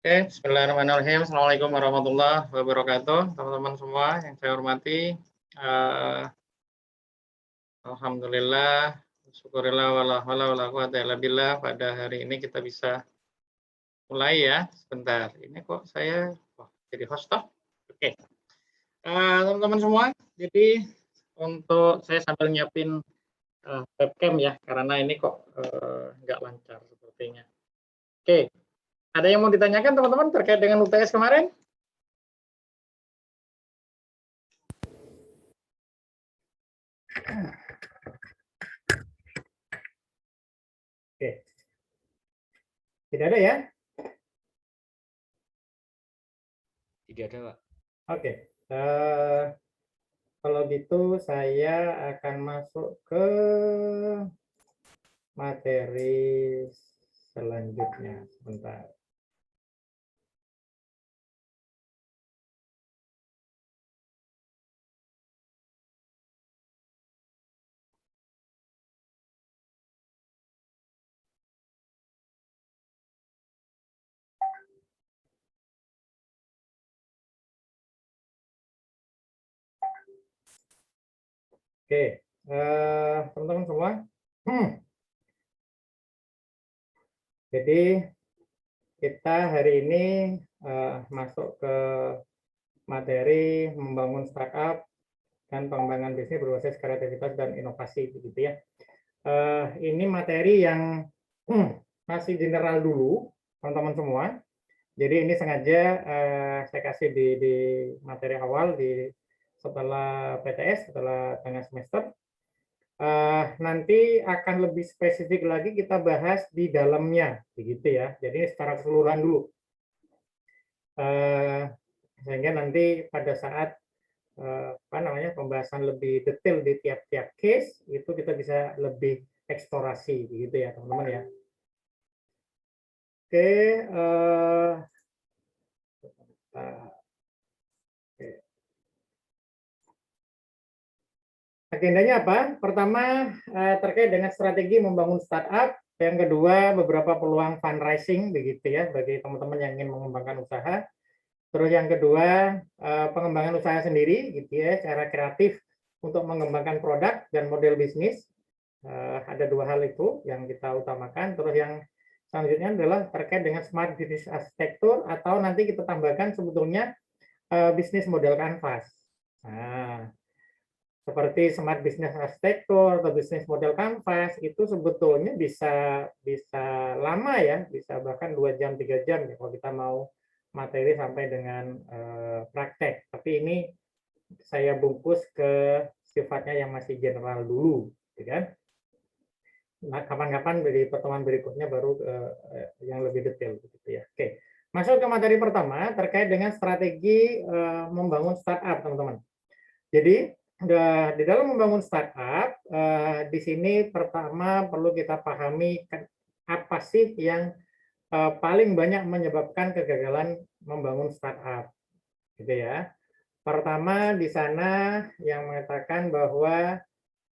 Oke, bismillahirrahmanirrahim. Assalamualaikum warahmatullahi wabarakatuh. Teman-teman semua yang saya hormati, eh, alhamdulillah, syukurillah wala haula wala quwata illa billah. Pada hari ini kita bisa mulai ya. Sebentar, ini kok saya jadi host toh? Oke. Teman-teman semua, jadi untuk saya sambil nyiapin webcam ya, karena ini kok nggak lancar sepertinya. Oke, ada yang mau ditanyakan teman-teman terkait dengan UTS kemarin? Oke. Tidak ada ya? Tidak ada, Pak. Oke. Kalau gitu saya akan masuk ke materi selanjutnya. Sebentar. Oke, teman-teman semua. Jadi kita hari ini masuk ke materi membangun startup dan pengembangan bisnis berbasis kreativitas dan inovasi, begitu ya. Ini materi yang masih general dulu, teman-teman semua. Jadi ini sengaja saya kasih di materi awal setelah PTS, setelah tengah semester. Nanti akan lebih spesifik lagi kita bahas di dalamnya, begitu ya. Jadi secara keseluruhan dulu. Sehingga nanti pada saat pembahasan lebih detail di tiap-tiap case itu kita bisa lebih eksplorasi, begitu ya teman-teman ya. Oke. Agendanya apa? Pertama, terkait dengan strategi membangun startup. Yang kedua, beberapa peluang fundraising, begitu ya, bagi teman-teman yang ingin mengembangkan usaha. Terus yang kedua, pengembangan usaha sendiri, gitu ya, secara kreatif untuk mengembangkan produk dan model bisnis. Ada dua hal itu yang kita utamakan. Terus yang selanjutnya adalah terkait dengan smart business architecture, atau nanti kita tambahkan sebetulnya bisnis model canvas. Nah, seperti smart business architecture atau bisnis model canvas itu sebetulnya bisa lama ya, bisa bahkan 2 jam 3 jam ya kalau kita mau materi sampai dengan praktek. Tapi ini saya bungkus ke sifatnya yang masih general dulu, gitu kan? Nah, kapan-kapan dari pertemuan berikutnya baru yang lebih detail, gitu ya. Oke, masuk ke materi pertama terkait dengan strategi membangun startup, teman-teman. Jadi di dalam membangun startup, di sini pertama perlu kita pahami apa sih yang paling banyak menyebabkan kegagalan membangun startup, gitu ya. Pertama di sana yang mengatakan bahwa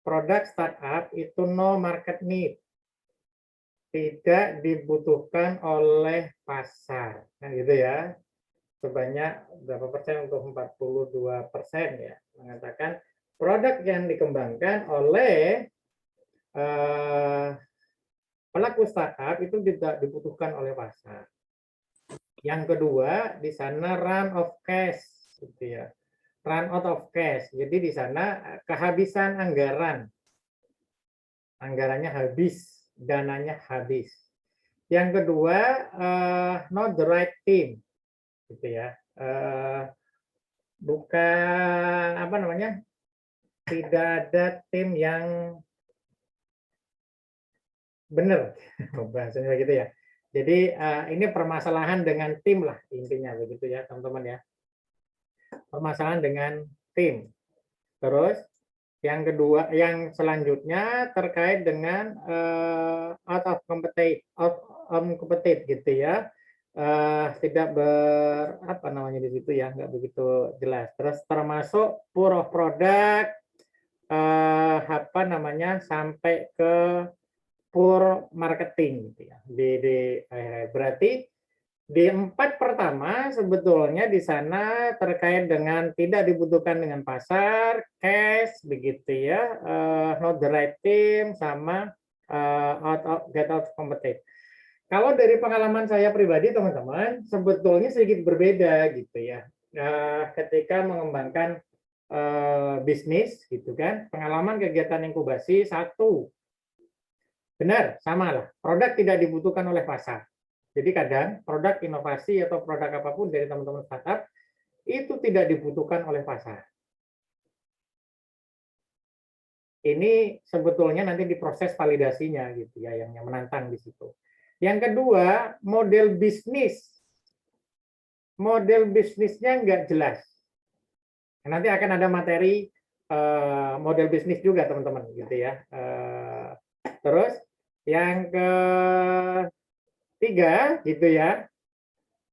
produk startup itu no market need, tidak dibutuhkan oleh pasar, kan gitu ya. Sebanyak berapa persen, untuk 42% ya, mengatakan produk yang dikembangkan oleh pelaku startup itu tidak dibutuhkan oleh pasar. Yang kedua, di sana run of cash, gitu ya. Run out of cash. Jadi di sana kehabisan anggaran. Anggarannya habis, dananya habis. Yang kedua, not the right team, gitu ya. Bukan tidak ada tim yang benar, bahasanya begitu ya. Jadi ini permasalahan dengan tim lah intinya, begitu ya teman-teman ya. Permasalahan dengan tim. Terus yang kedua, yang selanjutnya terkait dengan out of competitive gitu ya. Tidak di situ ya, nggak begitu jelas. Terus termasuk poor of product, sampai ke poor marketing gitu ya. Berarti Di 4 pertama sebetulnya di sana terkait dengan tidak dibutuhkan dengan pasar, cash, begitu ya, not the right team, sama get out of competition. Kalau dari pengalaman saya pribadi teman-teman, sebetulnya sedikit berbeda gitu ya. Ketika mengembangkan bisnis gitu kan, pengalaman kegiatan inkubasi satu, benar, sama lah, produk tidak dibutuhkan oleh pasar. Jadi kadang produk inovasi atau produk apapun dari teman-teman startup itu tidak dibutuhkan oleh pasar. Ini sebetulnya nanti diproses validasinya gitu ya, yang menantang di situ. Yang kedua, model bisnisnya nggak jelas. Nanti akan ada materi model bisnis juga teman-teman gitu ya. Terus yang ketiga gitu ya,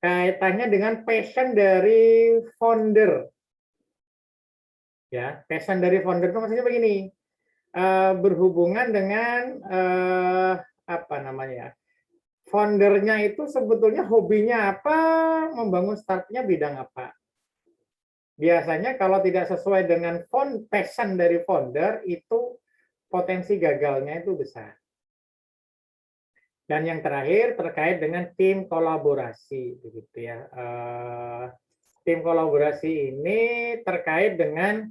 kaitannya dengan passion dari founder. Ya, passion dari founder itu maksudnya begini, berhubungan dengan apa namanya? Foundernya itu sebetulnya hobinya apa, membangun startupnya bidang apa. Biasanya kalau tidak sesuai dengan passion dari founder itu potensi gagalnya itu besar. Dan yang terakhir terkait dengan tim kolaborasi, begitu ya. Tim kolaborasi ini terkait dengan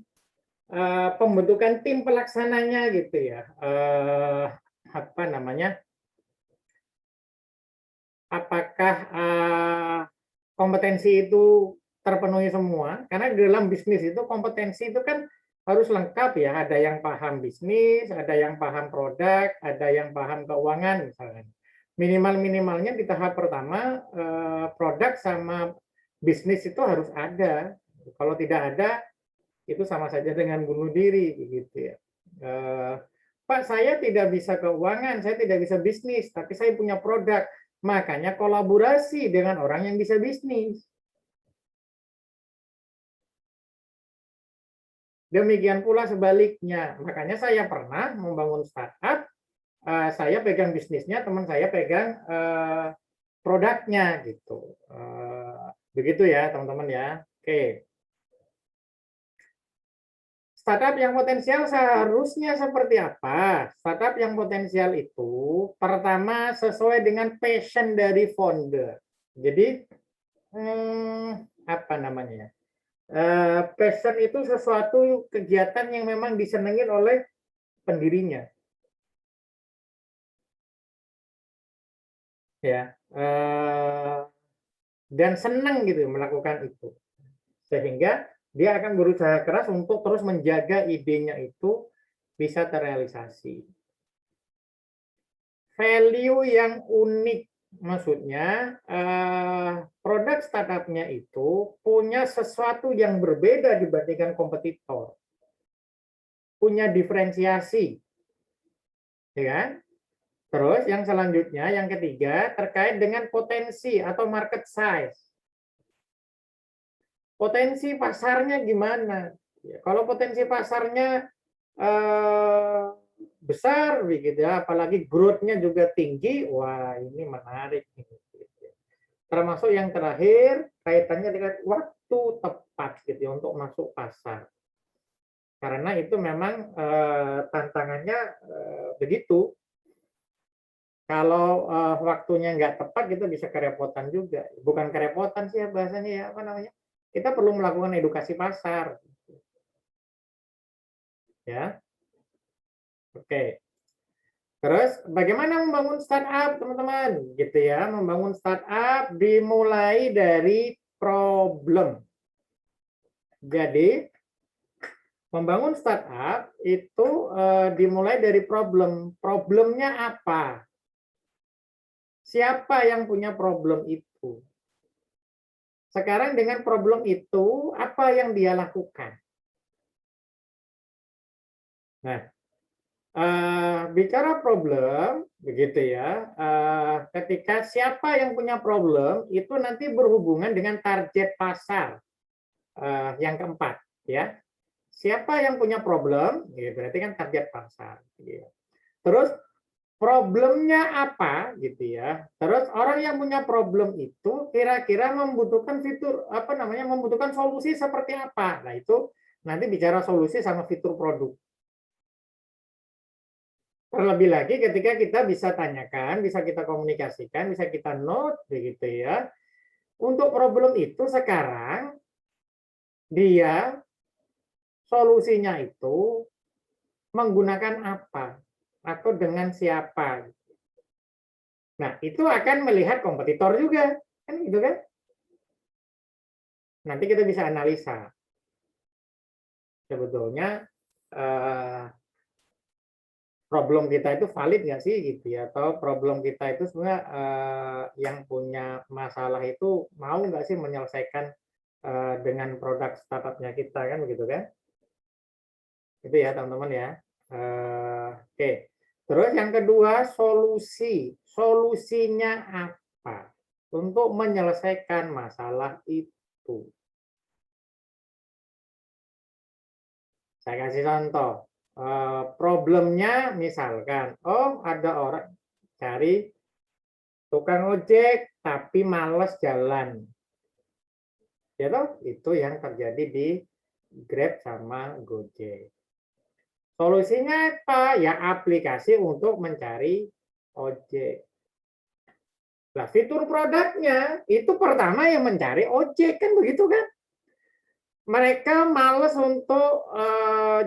pembentukan tim pelaksananya, gitu ya. Apa namanya? Apakah kompetensi itu terpenuhi semua? Karena di dalam bisnis itu kompetensi itu kan harus lengkap ya. Ada yang paham bisnis, ada yang paham produk, ada yang paham keuangan misalnya. Minimal-minimalnya di tahap pertama produk sama bisnis itu harus ada. Kalau tidak ada itu sama saja dengan bunuh diri begitu ya. Pak, saya tidak bisa keuangan, saya tidak bisa bisnis, tapi saya punya produk. Makanya kolaborasi dengan orang yang bisa bisnis. Demikian pula sebaliknya. Makanya saya pernah membangun startup, saya pegang bisnisnya, teman saya pegang produknya gitu. Begitu ya teman-teman ya. Oke. Startup yang potensial seharusnya seperti apa? Startup yang potensial itu pertama sesuai dengan passion dari founder. Jadi apa namanya? Passion itu sesuatu kegiatan yang memang disenengin oleh pendirinya. Ya, dan senang gitu melakukan itu. Sehingga dia akan berusaha keras untuk terus menjaga idenya itu bisa terrealisasi. Value yang unik, maksudnya produk startupnya itu punya sesuatu yang berbeda dibandingkan kompetitor, punya diferensiasi, ya kan? Terus yang selanjutnya, yang ketiga terkait dengan potensi atau market size. Potensi pasarnya gimana? Ya, kalau potensi pasarnya besar begitu ya, apalagi growth-nya juga tinggi, wah ini menarik. Termasuk yang terakhir kaitannya dengan waktu tepat gitu ya, untuk masuk pasar. Karena itu memang tantangannya begitu. Kalau waktunya nggak tepat, kita bisa kerepotan juga. Bukan kerepotan sih ya bahasanya ya, apa namanya? Kita perlu melakukan edukasi pasar. Ya, oke. Terus bagaimana membangun startup, teman-teman? Gitu ya, membangun startup dimulai dari problem. Jadi membangun startup itu dimulai dari problem. Problemnya apa? Siapa yang punya problem itu? Sekarang dengan problem itu, apa yang dia lakukan? Nah, bicara problem, begitu ya, ketika siapa yang punya problem, itu nanti berhubungan dengan target pasar yang keempat. Ya, siapa yang punya problem, ya berarti kan target pasar. Ya. Terus problemnya apa gitu ya. Terus orang yang punya problem itu kira-kira membutuhkan fitur apa namanya, membutuhkan solusi seperti apa. Nah, itu nanti bicara solusi sama fitur produk. Terlebih lagi ketika kita bisa tanyakan, bisa kita komunikasikan, bisa kita note begitu ya. Untuk problem itu sekarang dia solusinya itu menggunakan apa atau dengan siapa. Nah, itu akan melihat kompetitor juga, kan gitu kan? Nanti kita bisa analisa sebetulnya problem kita itu valid nggak sih gitu ya, atau problem kita itu sebenarnya yang punya masalah itu mau nggak sih menyelesaikan dengan produk startupnya kita, kan begitu kan? Itu ya teman-teman ya. Oke. Terus yang kedua, solusinya apa untuk menyelesaikan masalah itu. Saya kasih contoh. Problemnya misalkan, oh ada orang cari tukang ojek tapi males jalan. Ya toh? Itu yang terjadi di Grab sama Gojek. Solusinya apa? Ya aplikasi untuk mencari ojek. Nah, fitur produknya itu pertama yang mencari ojek, kan begitu kan? Mereka males untuk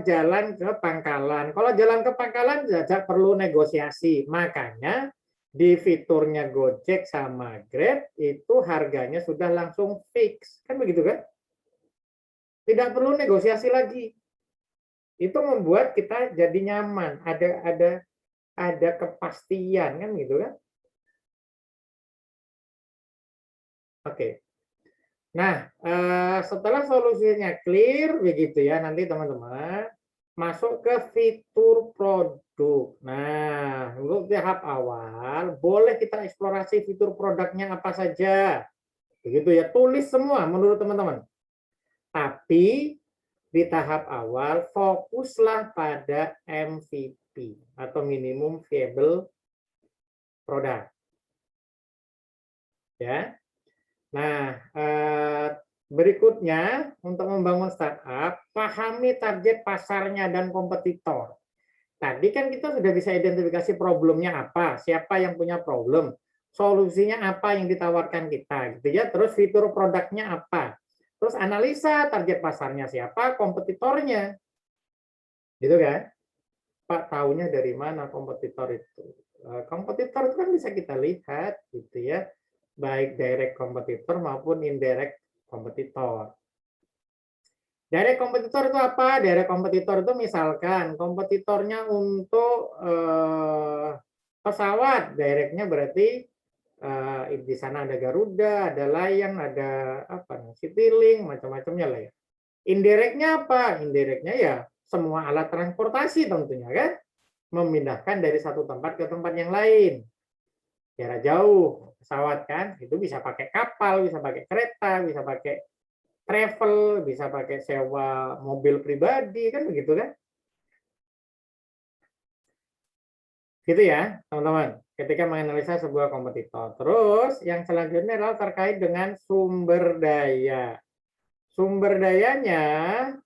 jalan ke pangkalan. Kalau jalan ke pangkalan saja perlu negosiasi. Makanya di fiturnya Gojek sama Grab itu harganya sudah langsung fix, kan begitu kan? Tidak perlu negosiasi lagi. Itu membuat kita jadi nyaman, ada kepastian, kan gitu kan? Oke. Nah, setelah solusinya clear begitu ya, nanti teman-teman masuk ke fitur produk. Nah, untuk tahap awal boleh kita eksplorasi fitur produknya apa saja. Begitu ya, tulis semua menurut teman-teman. Tapi di tahap awal fokuslah pada MVP atau minimum viable product. Ya. Nah, berikutnya untuk membangun startup, pahami target pasarnya dan kompetitor. Tadi kan kita sudah bisa identifikasi problemnya apa, siapa yang punya problem, solusinya apa yang ditawarkan kita, gitu ya. Terus fitur produknya apa, terus analisa target pasarnya siapa, kompetitornya, gitu kan? Pak, tahunya dari mana kompetitor itu? Kompetitor itu kan bisa kita lihat, gitu ya, baik direct kompetitor maupun indirect kompetitor. Direct kompetitor itu apa? Direct kompetitor itu misalkan kompetitornya untuk pesawat, directnya berarti di sana ada Garuda, ada Lion, ada apa, Citylink, macam-macamnya lah ya. Indirectnya apa? Indirectnya ya semua alat transportasi tentunya kan, memindahkan dari satu tempat ke tempat yang lain. Jarak jauh, pesawat kan, itu bisa pakai kapal, bisa pakai kereta, bisa pakai travel, bisa pakai sewa mobil pribadi, kan begitu kan? Gitu ya, teman-teman. Ketika menganalisa sebuah kompetitor. Terus yang selanjutnya adalah terkait dengan sumber daya. Sumber dayanya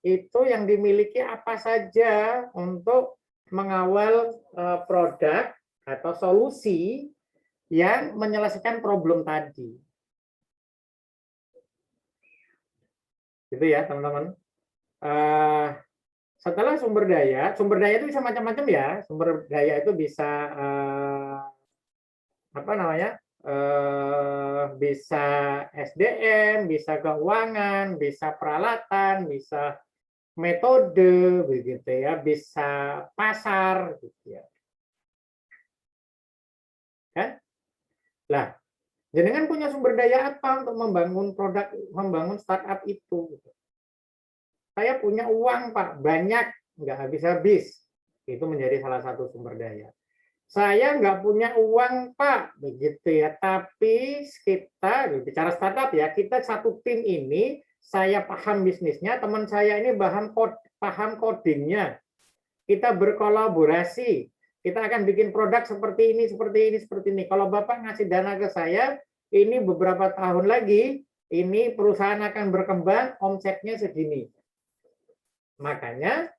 itu yang dimiliki apa saja untuk mengawal produk atau solusi yang menyelesaikan problem tadi. Gitu ya, teman-teman. Setelah sumber daya itu bisa macam-macam ya. Sumber daya itu bisa apa namanya? Bisa SDM, bisa keuangan, bisa peralatan, bisa metode begitu ya, bisa pasar gitu ya. Kan? Lah, jenengan punya sumber daya apa untuk membangun produk, membangun startup itu? Saya punya uang, Pak, banyak, nggak habis-habis. Itu menjadi salah satu sumber daya. Saya nggak punya uang, Pak, begitu ya. Tapi kita, bicara startup ya, kita satu tim ini, saya paham bisnisnya, teman saya ini paham codingnya. Kita berkolaborasi. Kita akan bikin produk seperti ini, seperti ini, seperti ini. Kalau Bapak ngasih dana ke saya, ini beberapa tahun lagi, ini perusahaan akan berkembang, omsetnya segini. Makanya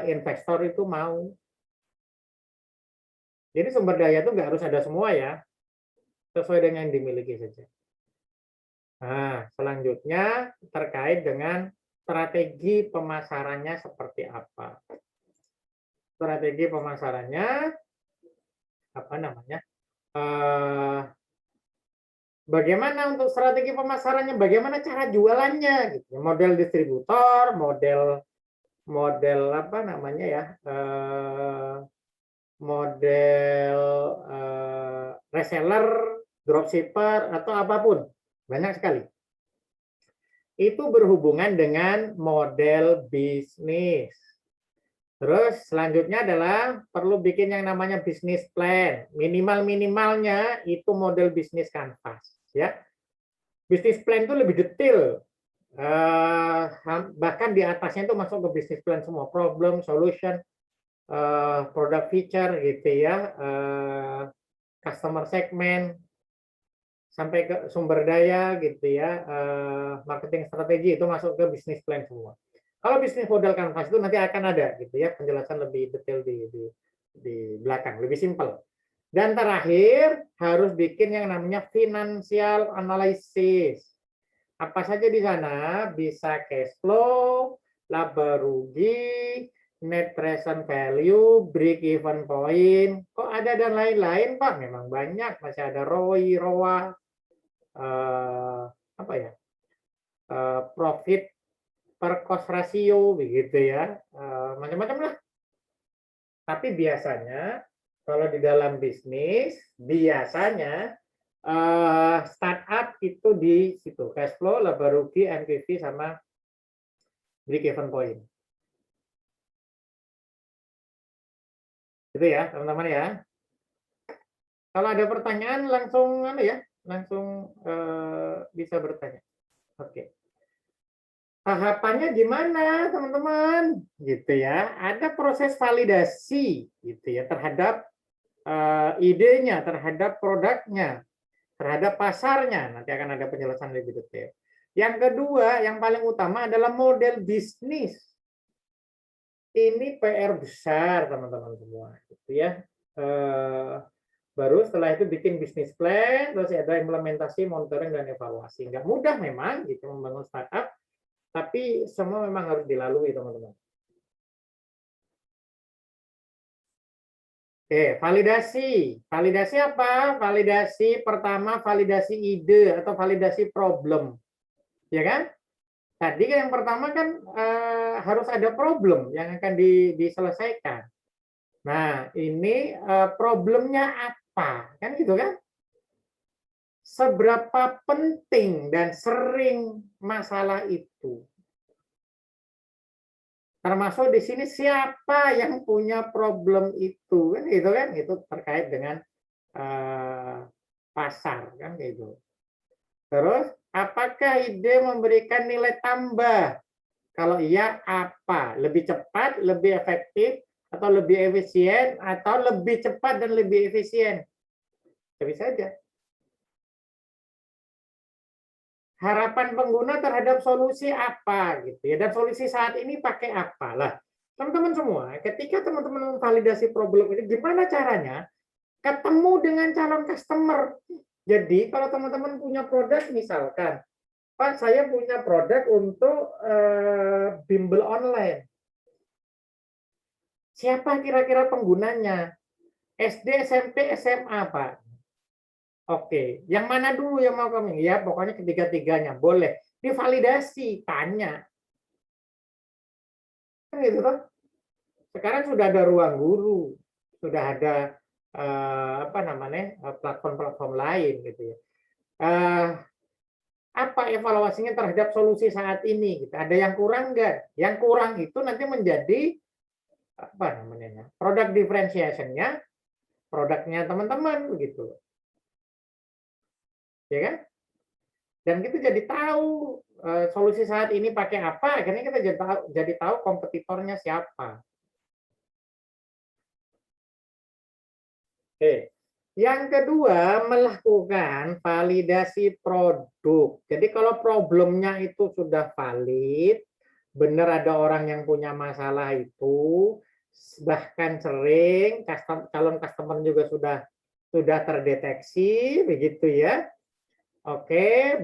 investor itu mau. Jadi sumber daya itu nggak harus ada semua ya, sesuai dengan yang dimiliki saja. Nah, selanjutnya terkait dengan strategi pemasarannya seperti apa. Strategi pemasarannya apa namanya? Bagaimana untuk strategi pemasarannya? Bagaimana cara jualannya? Gitu. Model distributor, model apa namanya ya? Model reseller, dropshipper atau apapun, banyak sekali. Itu berhubungan dengan model bisnis. Terus selanjutnya adalah perlu bikin yang namanya bisnis plan. Minimal-minimalnya itu model bisnis kanvas. Ya, bisnis plan itu lebih detail. Bahkan di atasnya itu masuk ke bisnis plan semua. Problem, solution, product feature gitu ya. Customer segment, sampai ke sumber daya gitu ya. Marketing strategi itu masuk ke bisnis plan semua. Kalau bisnis model kanvas itu nanti akan ada gitu ya penjelasan lebih detail di belakang, lebih simpel. Dan terakhir harus bikin yang namanya financial analysis. Apa saja di sana? Bisa cash flow, laba rugi, net present value, break even point. Kok ada dan lain-lain, Pak? Memang banyak, masih ada ROI, ROA, apa ya? Profit per cost ratio begitu ya, macam-macam lah. Tapi biasanya kalau di dalam bisnis biasanya startup itu di situ cash flow, laba rugi, NPV sama break even point. Gitu ya teman-teman ya. Kalau ada pertanyaan langsung langsung bisa bertanya. Oke. Tahapannya gimana, teman-teman? Gitu ya. Ada proses validasi gitu ya terhadap idenya, terhadap produknya, terhadap pasarnya. Nanti akan ada penjelasan lebih detail. Yang kedua, yang paling utama adalah model bisnis. Ini PR besar, teman-teman semua, gitu ya. Baru setelah itu bikin bisnis plan, terus ada implementasi, monitoring dan evaluasi. Nggak mudah memang gitu membangun startup. Tapi semua memang harus dilalui, teman-teman. Oke, validasi. Validasi apa? Validasi pertama, validasi ide atau validasi problem. Ya kan? Tadi yang pertama kan harus ada problem yang akan diselesaikan. Nah, ini problemnya apa? Kan gitu kan? Seberapa penting dan sering masalah itu? Termasuk di sini siapa yang punya problem itu kan itu terkait dengan pasar kan gitu. Terus apakah ide memberikan nilai tambah? Kalau iya apa? Lebih cepat, lebih efektif, atau lebih efisien, atau lebih cepat dan lebih efisien? Bisa saja. Harapan pengguna terhadap solusi apa gitu ya, dan solusi saat ini pakai apa lah, teman-teman semua. Ketika teman-teman validasi problem ini, gimana caranya ketemu dengan calon customer? Jadi kalau teman-teman punya produk, misalkan Pak, saya punya produk untuk bimbel online. Siapa kira-kira penggunanya? SD, SMP, SMA, Pak. Oke, yang mana dulu yang mau kami? Ya, pokoknya ketiga-tiganya boleh. Divalidasi, tanya. Kan gitu toh. Sekarang sudah ada ruang guru, sudah ada apa namanya platform-platform lain gitu ya. Apa evaluasinya terhadap solusi saat ini? Gitu. Ada yang kurang nggak? Yang kurang itu nanti menjadi apa namanya? Product differentiation-nya, produknya teman-teman begitu. Ya kan? Dan kita jadi tahu solusi saat ini pakai apa, akhirnya kita jadi tahu kompetitornya siapa. Oke. Yang kedua, melakukan validasi produk. Jadi kalau problemnya itu sudah valid, benar ada orang yang punya masalah itu, bahkan sering calon customer juga sudah terdeteksi, begitu ya. Oke,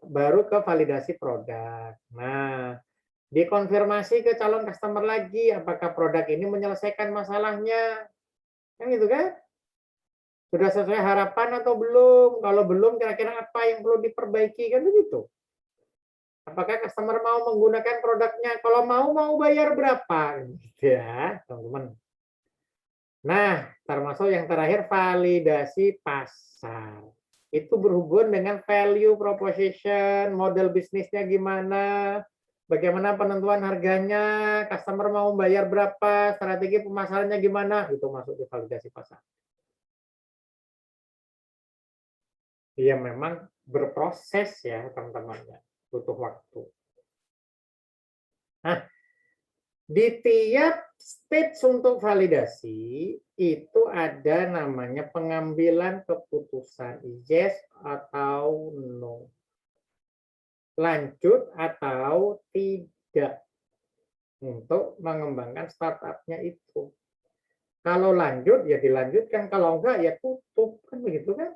baru ke validasi produk. Nah, dikonfirmasi ke calon customer lagi, apakah produk ini menyelesaikan masalahnya, kan gitu kan? Sudah sesuai harapan atau belum? Kalau belum, kira-kira apa yang perlu diperbaiki, kan begitu. Apakah customer mau menggunakan produknya? Kalau mau bayar berapa? Gitu ya, teman-teman. Nah, termasuk yang terakhir validasi pasar. Itu berhubungan dengan value proposition, model bisnisnya gimana, bagaimana penentuan harganya, customer mau bayar berapa, strategi pemasarannya gimana, itu masuk di validasi pasar. Iya memang berproses ya teman-teman, butuh waktu. Nah, di tiap stage untuk validasi itu ada namanya pengambilan keputusan yes atau no, lanjut atau tidak untuk mengembangkan startupnya itu. Kalau lanjut ya dilanjutkan, kalau enggak ya tutup, kan begitu kan?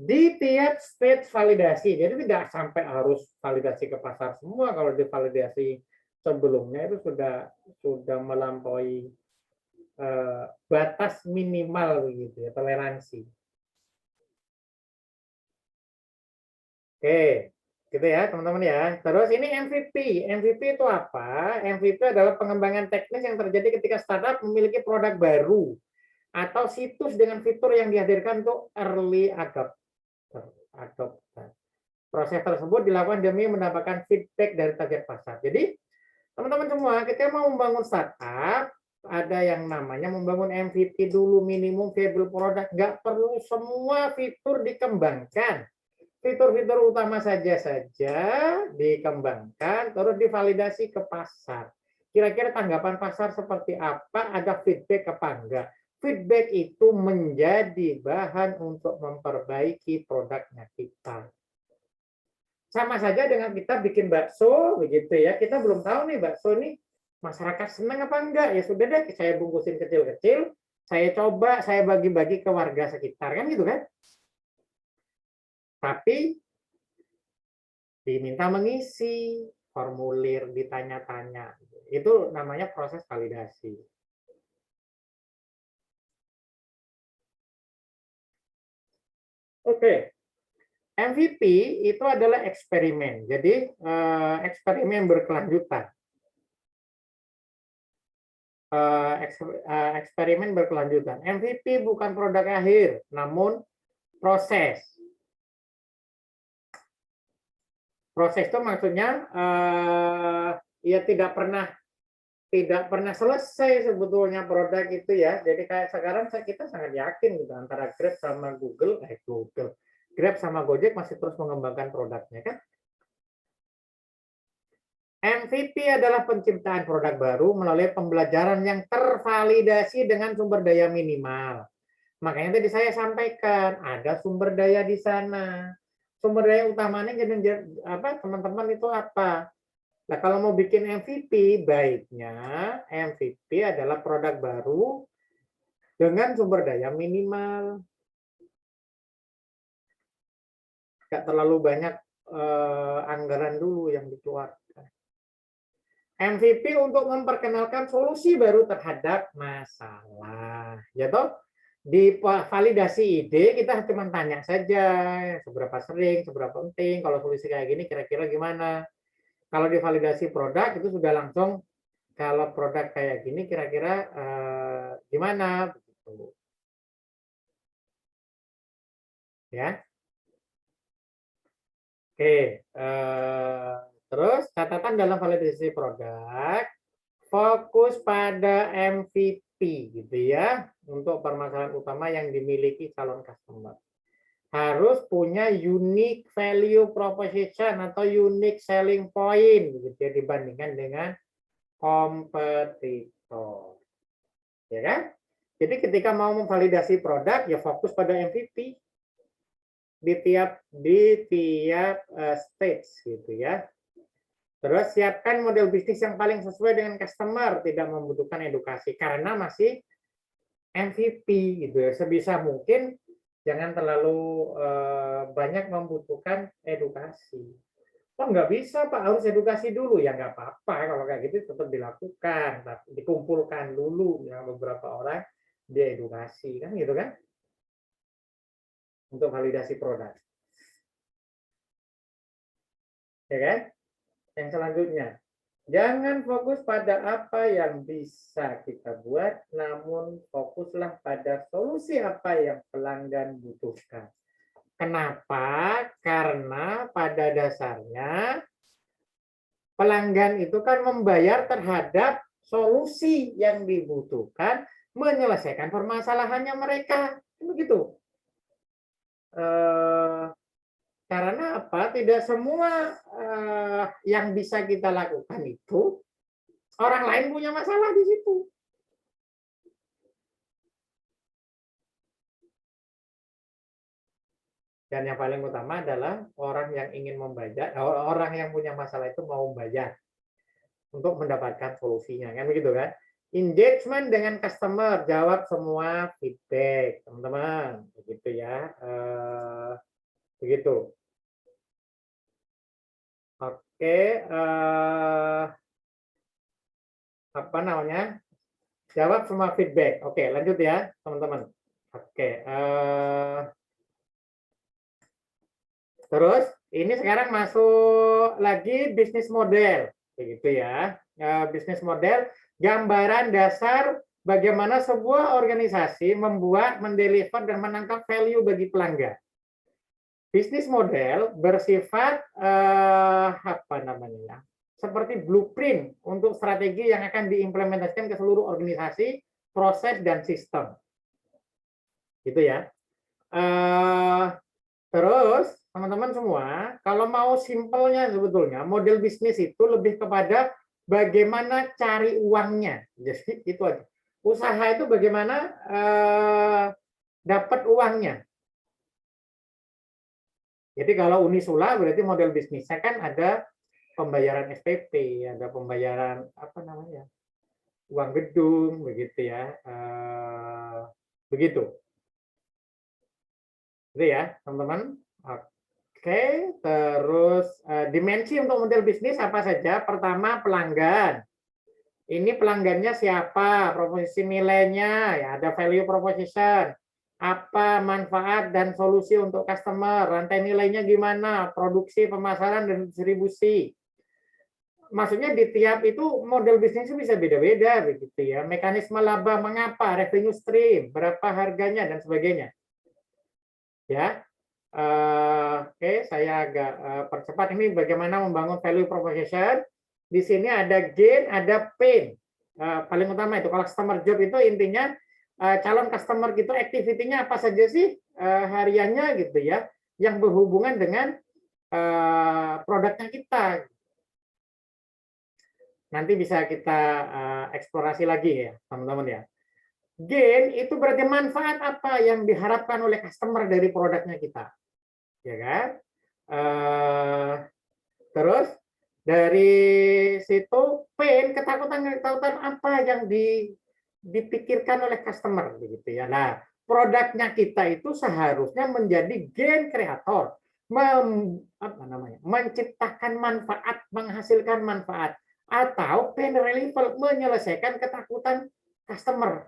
Di tiap stage validasi, jadi tidak sampai harus validasi ke pasar semua. Kalau di validasi sebelumnya itu sudah melampaui batas minimal begitu ya, toleransi. Oke, gitu ya teman-teman ya. Terus ini MVP. MVP itu apa? MVP adalah pengembangan teknis yang terjadi ketika startup memiliki produk baru atau situs dengan fitur yang dihadirkan untuk early adopter. Proses tersebut dilakukan demi mendapatkan feedback dari target pasar. Jadi, teman-teman semua, ketika mau membangun startup, ada yang namanya membangun MVP dulu, minimum viable product. Nggak perlu semua fitur dikembangkan. Fitur-fitur utama saja dikembangkan, terus divalidasi ke pasar. Kira-kira tanggapan pasar seperti apa, ada feedback apa enggak. Feedback itu menjadi bahan untuk memperbaiki produknya kita. Sama saja dengan kita bikin bakso, begitu ya. Kita belum tahu nih bakso nih masyarakat senang apa enggak. Ya sudah deh, saya bungkusin kecil-kecil, saya coba, saya bagi-bagi ke warga sekitar, kan gitu kan. Tapi diminta mengisi formulir, ditanya-tanya. Itu namanya proses validasi. Oke, MVP itu adalah eksperimen. Jadi eksperimen berkelanjutan. Eksperimen berkelanjutan. MVP bukan produk akhir, namun proses. Proses itu maksudnya ya tidak pernah selesai sebetulnya produk itu ya. Jadi kayak sekarang kita sangat yakin gitu antara Grab sama Grab sama Gojek masih terus mengembangkan produknya kan. MVP adalah penciptaan produk baru melalui pembelajaran yang tervalidasi dengan sumber daya minimal. Makanya tadi saya sampaikan ada sumber daya di sana. Sumber daya utamanya jadi apa teman-teman itu apa? Nah, kalau mau bikin MVP, baiknya MVP adalah produk baru dengan sumber daya minimal. Nggak terlalu banyak anggaran dulu yang dikeluarkan. MVP untuk memperkenalkan solusi baru terhadap masalah. Ya toh? Di validasi ide kita cuma tanya saja seberapa sering, seberapa penting, kalau solusi kayak gini kira-kira gimana. Kalau di validasi produk itu sudah langsung kalau produk kayak gini kira-kira gimana begitu. Ya. Oke, terus catatan dalam validasi produk fokus pada MVP gitu ya untuk permasalahan utama yang dimiliki calon customer. Harus punya unique value proposition atau unique selling point gitu ya dibandingkan dengan kompetitor. Ya kan? Jadi ketika mau memvalidasi produk, ya fokus pada MVP di tiap stage gitu ya. Terus siapkan model bisnis yang paling sesuai dengan customer, tidak membutuhkan edukasi karena masih MVP gitu ya. Sebisa mungkin jangan terlalu banyak membutuhkan edukasi. Oh nggak bisa Pak, harus edukasi dulu. Ya nggak apa-apa, kalau kayak gitu tetap dilakukan. Tapi dikumpulkan dulu ya beberapa orang, dia edukasi, kan gitu kan? Untuk validasi produk. Ya kan? Yang selanjutnya, jangan fokus pada apa yang bisa kita buat, namun fokuslah pada solusi apa yang pelanggan butuhkan. Kenapa? Karena pada dasarnya pelanggan itu kan membayar terhadap solusi yang dibutuhkan menyelesaikan permasalahannya mereka. Begitu. Karena apa? Tidak semua yang bisa kita lakukan itu orang lain punya masalah di situ. Dan yang paling utama adalah orang yang ingin membayar, orang yang punya masalah itu mau membayar untuk mendapatkan solusinya, kan begitu kan? Engagement dengan customer, jawab semua feedback, teman-teman, begitu ya. Begitu. Oke, apa namanya? Jawab semua feedback. Oke, lanjut ya, teman-teman. Oke, terus ini sekarang masuk lagi bisnis model, begitu ya. Bisnis model, gambaran dasar bagaimana sebuah organisasi membuat, mendeliver, dan menangkap value bagi pelanggan. Bisnis model bersifat apa namanya ya, seperti blueprint untuk strategi yang akan diimplementasikan ke seluruh organisasi, proses, dan sistem. Gitu ya. Terus, teman-teman semua, kalau mau simpelnya sebetulnya, model bisnis itu lebih kepada bagaimana cari uangnya. Jadi itu aja. Usaha itu bagaimana dapat uangnya. Jadi kalau Unisula berarti model bisnisnya kan ada pembayaran SPP, ada pembayaran apa namanya, uang gedung, begitu ya, begitu. Itu ya, teman-teman. Oke, terus dimensi untuk model bisnis apa saja? Pertama, pelanggan. Ini pelanggannya siapa? Proposisi nilainya, ya ada value proposition. Apa manfaat dan solusi untuk customer? Rantai nilainya gimana? Produksi, pemasaran, dan distribusi. Maksudnya di tiap itu model bisnisnya bisa beda-beda begitu ya. Mekanisme laba mengapa, revenue stream, berapa harganya, dan sebagainya. Ya. Oke, saya agak percepat ini bagaimana membangun value proposition. Di sini ada gain, ada pain. Paling utama itu kalau customer job itu intinya calon customer gitu activity-nya apa saja sih hariannya gitu ya, yang berhubungan dengan produknya kita. Nanti bisa kita eksplorasi lagi ya, teman-teman ya. Gain itu berarti manfaat apa yang diharapkan oleh customer dari produknya kita. Ya kan? Terus dari situ pain, ketakutan apa yang dipikirkan oleh customer begitu ya. Nah, produknya kita itu seharusnya menjadi gain kreator, menciptakan manfaat, menghasilkan manfaat, atau pain reliever, menyelesaikan ketakutan customer.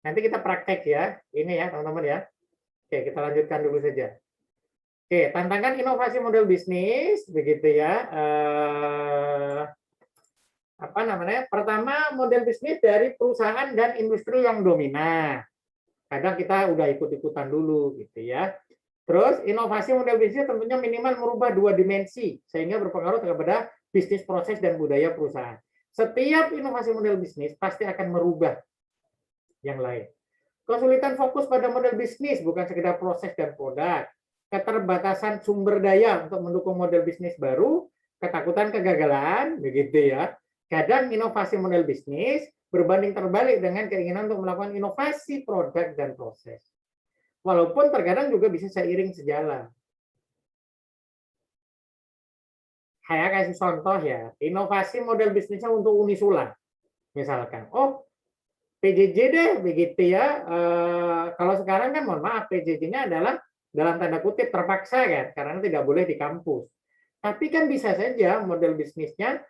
Nanti kita praktek ya, ini ya teman-teman ya. Oke, kita lanjutkan dulu saja. Oke, tantangan inovasi model bisnis, begitu ya. Apa namanya? Pertama, model bisnis dari perusahaan dan industri yang dominan. Kadang kita udah ikut-ikutan dulu, gitu ya. Terus, inovasi model bisnis tentunya minimal merubah dua dimensi, sehingga berpengaruh kepada bisnis proses dan budaya perusahaan. Setiap inovasi model bisnis pasti akan merubah yang lain. Kesulitan fokus pada model bisnis bukan sekedar proses dan produk. Keterbatasan sumber daya untuk mendukung model bisnis baru, ketakutan kegagalan, begitu ya. Kadang inovasi model bisnis berbanding terbalik dengan keinginan untuk melakukan inovasi produk dan proses. Walaupun terkadang juga bisa seiring sejalan. Saya kasih contoh ya, inovasi model bisnisnya untuk Unisula. Misalkan, oh PJJ deh begitu ya. Kalau sekarang kan mohon maaf, PJJ-nya adalah dalam tanda kutip terpaksa kan, karena tidak boleh di kampus. Tapi kan bisa saja model bisnisnya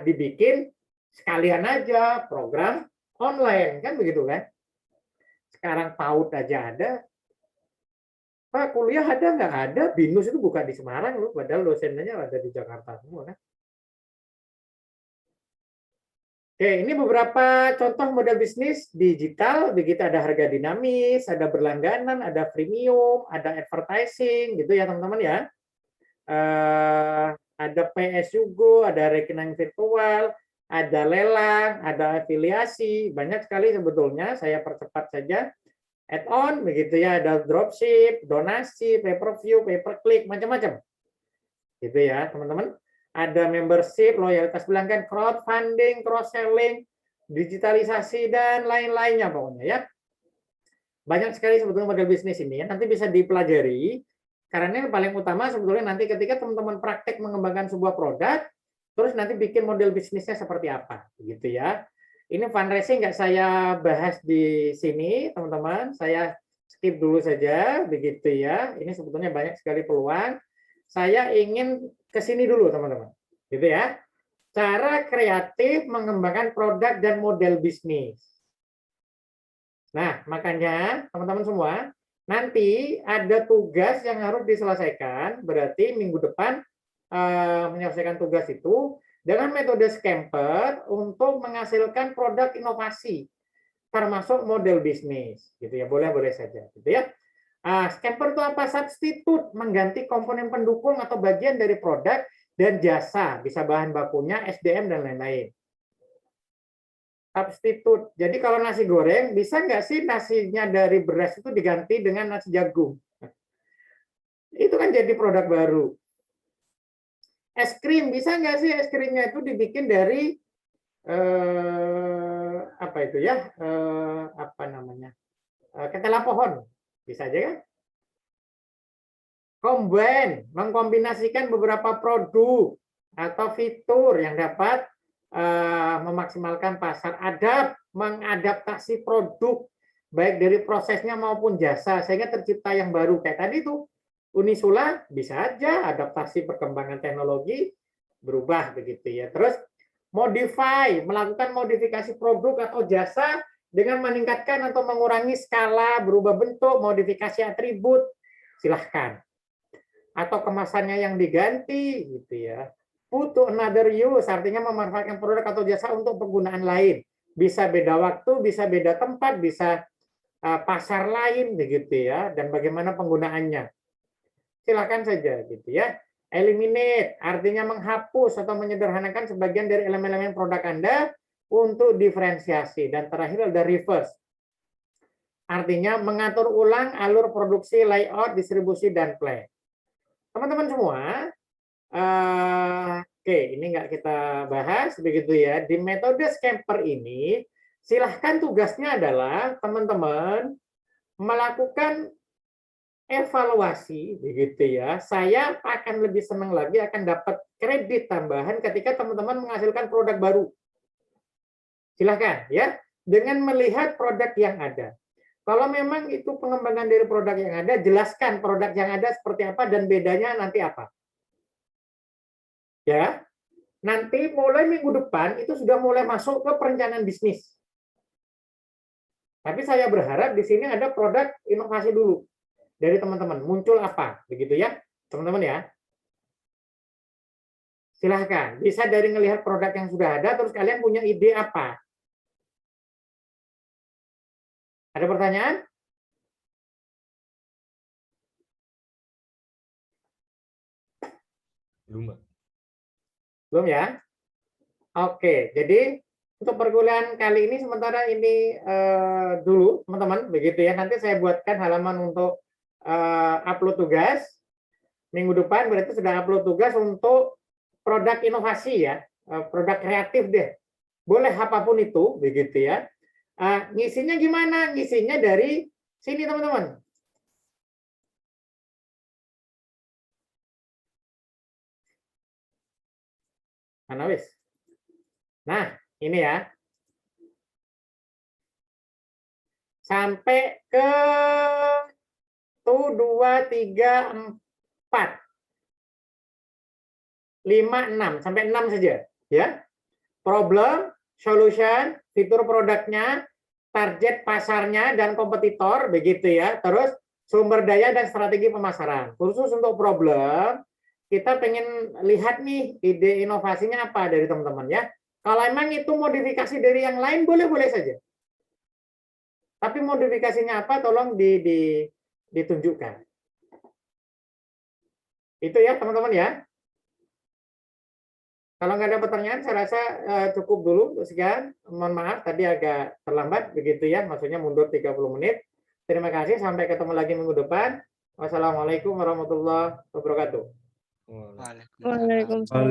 dibikin sekalian aja program online, kan begitu kan? Sekarang PAUD aja ada. Pak, kuliah ada nggak? Ada. BINUS itu bukan di Semarang loh, padahal dosennya ada di Jakarta semua kan. Oke, ini beberapa contoh model bisnis digital. Begitu ada harga dinamis, ada berlangganan, ada premium, ada advertising, gitu ya teman-teman ya. Ada PSUGO, ada rekening virtual, ada lelang, ada afiliasi, banyak sekali sebetulnya. Saya percepat saja. Add-on, begitu ya, ada dropship, donasi, pay-per-view, pay-per-click, macam-macam. Gitu ya, teman-teman. Ada membership, loyalitas pelanggan, crowdfunding, cross-selling, digitalisasi, dan lain-lainnya pokoknya ya. Banyak sekali sebetulnya model bisnis ini ya. Nanti bisa dipelajari, karena yang paling utama sebetulnya nanti ketika teman-teman praktek mengembangkan sebuah produk, terus nanti bikin model bisnisnya seperti apa, gitu ya. Ini fundraising nggak saya bahas di sini, teman-teman. Saya skip dulu saja, begitu ya. Ini sebetulnya banyak sekali peluang. Saya ingin ke sini dulu, teman-teman. Gitu ya. Cara kreatif mengembangkan produk dan model bisnis. Nah, makanya teman-teman semua, nanti ada tugas yang harus diselesaikan, berarti minggu depan menyelesaikan tugas itu dengan metode Scamper untuk menghasilkan produk inovasi, termasuk model bisnis, gitu ya, boleh saja, gitu ya. Scamper itu apa? Substitut, mengganti komponen pendukung atau bagian dari produk dan jasa, bisa bahan bakunya, SDM dan lain-lain. Substitut. Jadi kalau nasi goreng, bisa nggak sih nasinya dari beras itu diganti dengan nasi jagung? Itu kan jadi produk baru. Es krim, bisa nggak sih es krimnya itu dibikin dari apa itu ya? Apa namanya? Ketela pohon. Bisa aja kan? Combine, mengkombinasikan beberapa produk atau fitur yang dapat memaksimalkan pasar. Mengadaptasi produk baik dari prosesnya maupun jasa sehingga tercipta yang baru. Kayak tadi tuh Unisula bisa aja adaptasi perkembangan teknologi berubah begitu ya. Terus modify, melakukan modifikasi produk atau jasa dengan meningkatkan atau mengurangi skala, berubah bentuk, modifikasi atribut, silahkan. Atau kemasannya yang diganti gitu ya. Put to another use, artinya memanfaatkan produk atau jasa untuk penggunaan lain. Bisa beda waktu, bisa beda tempat, bisa pasar lain begitu ya, dan bagaimana penggunaannya. Silakan saja gitu ya. Eliminate artinya menghapus atau menyederhanakan sebagian dari elemen-elemen produk Anda untuk diferensiasi. Dan terakhir ada reverse. Artinya mengatur ulang alur produksi, layout, distribusi, dan plan. Teman-teman semua, oke, ini nggak kita bahas begitu ya. Di metode Scamper ini, silahkan tugasnya adalah teman-teman melakukan evaluasi begitu ya. Saya akan lebih senang lagi akan dapat kredit tambahan ketika teman-teman menghasilkan produk baru. Silahkan ya, dengan melihat produk yang ada. Kalau memang itu pengembangan dari produk yang ada, jelaskan produk yang ada seperti apa dan bedanya nanti apa. Ya, nanti mulai minggu depan itu sudah mulai masuk ke perencanaan bisnis. Tapi saya berharap di sini ada produk inovasi dulu dari teman-teman. Muncul apa, begitu ya, teman-teman ya. Silahkan, bisa dari melihat produk yang sudah ada, terus kalian punya ide apa. Ada pertanyaan? Belum, Mbak. Belum ya? Oke, jadi untuk perkuliahan kali ini sementara ini dulu, teman-teman, begitu ya. Nanti saya buatkan halaman untuk upload tugas. Minggu depan berarti sudah upload tugas untuk produk inovasi ya, produk kreatif deh. boleh apapun itu, begitu ya. Ngisinya gimana? Ngisinya dari sini teman-teman. Mana wis? Nah, ini ya. Sampai ke 1, 2, 3, 4. 5, 6. Sampai 6 saja. Ya. Problem, solution, fitur produknya, target pasarnya, dan kompetitor. Begitu ya. Terus sumber daya dan strategi pemasaran. Khusus untuk problem, kita pengen lihat nih ide inovasinya apa dari teman-teman ya. Kalau emang itu modifikasi dari yang lain, boleh-boleh saja. Tapi modifikasinya apa, tolong ditunjukkan. Itu ya teman-teman ya. Kalau nggak ada pertanyaan, saya rasa cukup dulu. Sekian, mohon maaf tadi agak terlambat begitu ya, maksudnya mundur 30 menit. Terima kasih, sampai ketemu lagi minggu depan. Wassalamualaikum warahmatullahi wabarakatuh. Waalaikumsalam. Waalaikumsalam.